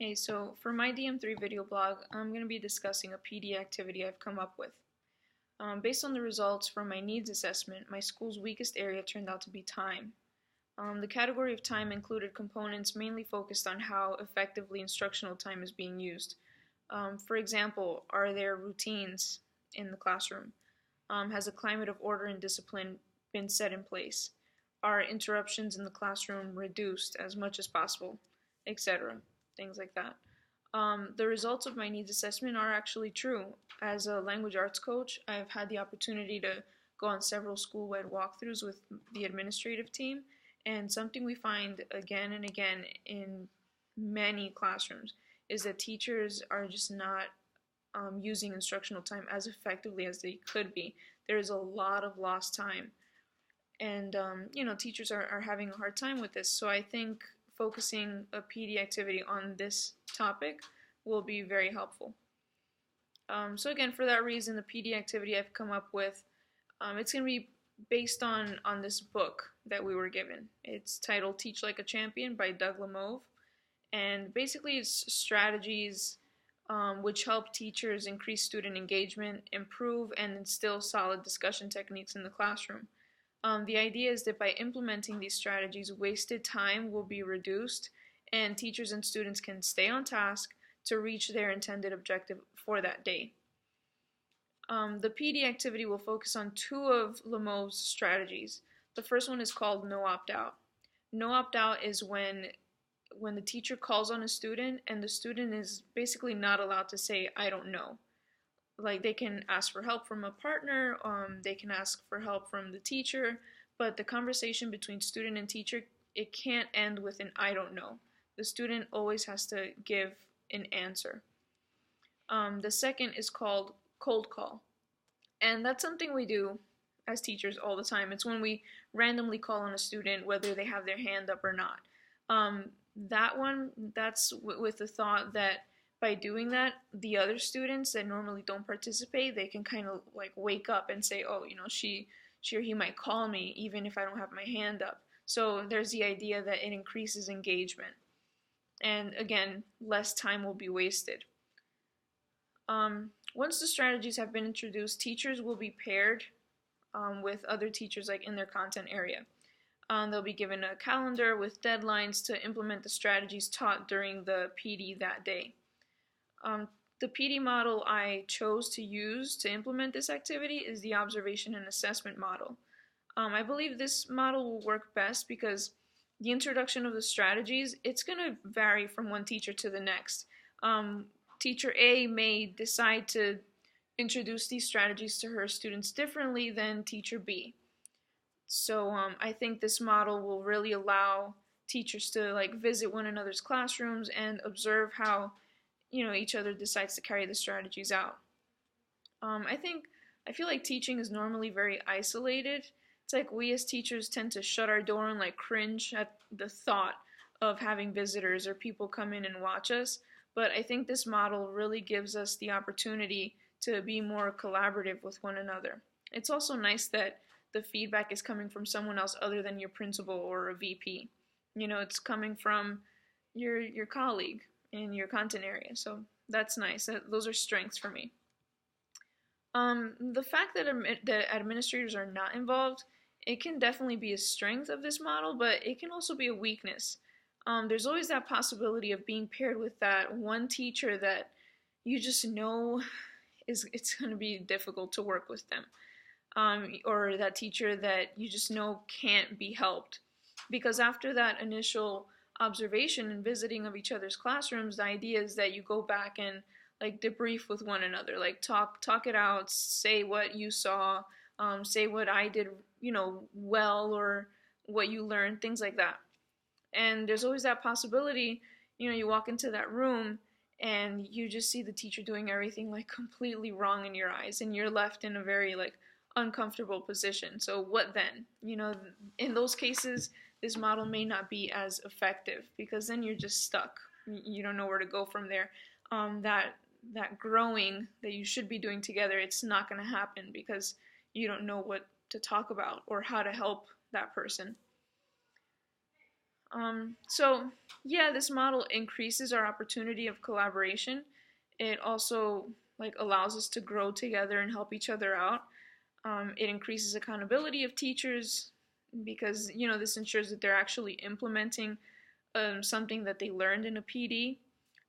Hey, so for my DM3 video blog, I'm going to be discussing a PD activity I've come up with. Based on the results from my needs assessment, my school's weakest area turned out to be time. The category of time included components mainly focused on how effectively instructional time is being used. For example, are there routines in the classroom? Has a climate of order and discipline been set in place? Are interruptions in the classroom reduced as much as possible, etc.? Things like that. The results of my needs assessment are actually true. As a language arts coach, I've had the opportunity to go on several school-wide walkthroughs with the administrative team, and something we find again and again in many classrooms is that teachers are just not using instructional time as effectively as they could be. There's a lot of lost time, and teachers are having a hard time with this. So I think focusing a PD activity on this topic will be very helpful. So again, for that reason, the PD activity I've come up with, it's going to be based on this book that we were given. It's titled Teach Like a Champion by Doug Lemove, and basically it's strategies which help teachers increase student engagement, improve and instill solid discussion techniques in the classroom. The idea is that by implementing these strategies, wasted time will be reduced and teachers and students can stay on task to reach their intended objective for that day. The PD activity will focus on two of Lemove's strategies. The first one is called no opt-out. No opt-out is when the teacher calls on a student and the student is basically not allowed to say, I don't know. Like, they can ask for help from a partner, they can ask for help from the teacher, but the conversation between student and teacher, it can't end with an I don't know. The student always has to give an answer. The second is called cold call, and that's something we do as teachers all the time. It's when we randomly call on a student whether they have their hand up or not. That one, that's with the thought that by doing that, the other students that normally don't participate, they can kind of like wake up and say, oh, she or he might call me even if I don't have my hand up. So there's the idea that it increases engagement. And again, less time will be wasted. Once the strategies have been introduced, teachers will be paired with other teachers like in their content area. They'll be given a calendar with deadlines to implement the strategies taught during the PD that day. The PD model I chose to use to implement this activity is the observation and assessment model. I believe this model will work best because the introduction of the strategies, it's going to vary from one teacher to the next. Teacher A may decide to introduce these strategies to her students differently than teacher B. So I think this model will really allow teachers to visit one another's classrooms and observe how each other decides to carry the strategies out. I feel like teaching is normally very isolated. It's like we as teachers tend to shut our door and cringe at the thought of having visitors or people come in and watch us. But I think this model really gives us the opportunity to be more collaborative with one another. It's also nice that the feedback is coming from someone else other than your principal or a VP. It's coming from your colleague in your content area, so that's nice. Those are strengths for me. The fact that administrators are not involved, it can definitely be a strength of this model, but it can also be a weakness. There's always that possibility of being paired with that one teacher that you just know it's going to be difficult to work with them, or that teacher that you just know can't be helped, because after that initial observation and visiting of each other's classrooms, the idea is that you go back and debrief with one another, talk it out, say what you saw, say what I did well, or what you learned, things like that. And there's always that possibility, you walk into that room and you just see the teacher doing everything completely wrong in your eyes, and you're left in a very uncomfortable position. So what then? In those cases, this model may not be as effective because then you're just stuck. You don't know where to go from there. That growing that you should be doing together, it's not going to happen because you don't know what to talk about or how to help that person. So yeah, this model increases our opportunity of collaboration. It also like allows us to grow together and help each other out. It increases accountability of teachers because this ensures that they're actually implementing something that they learned in a PD.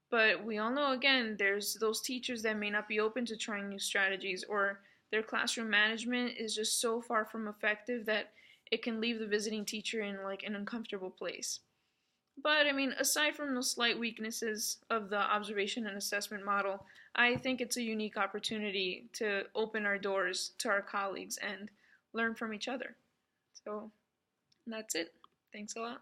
But we all know, again, there's those teachers that may not be open to trying new strategies, or their classroom management is just so far from effective that it can leave the visiting teacher in like an uncomfortable place. But I mean, aside from those slight weaknesses of the observation and assessment model, I think it's a unique opportunity to open our doors to our colleagues and learn from each other. So that's it. Thanks a lot.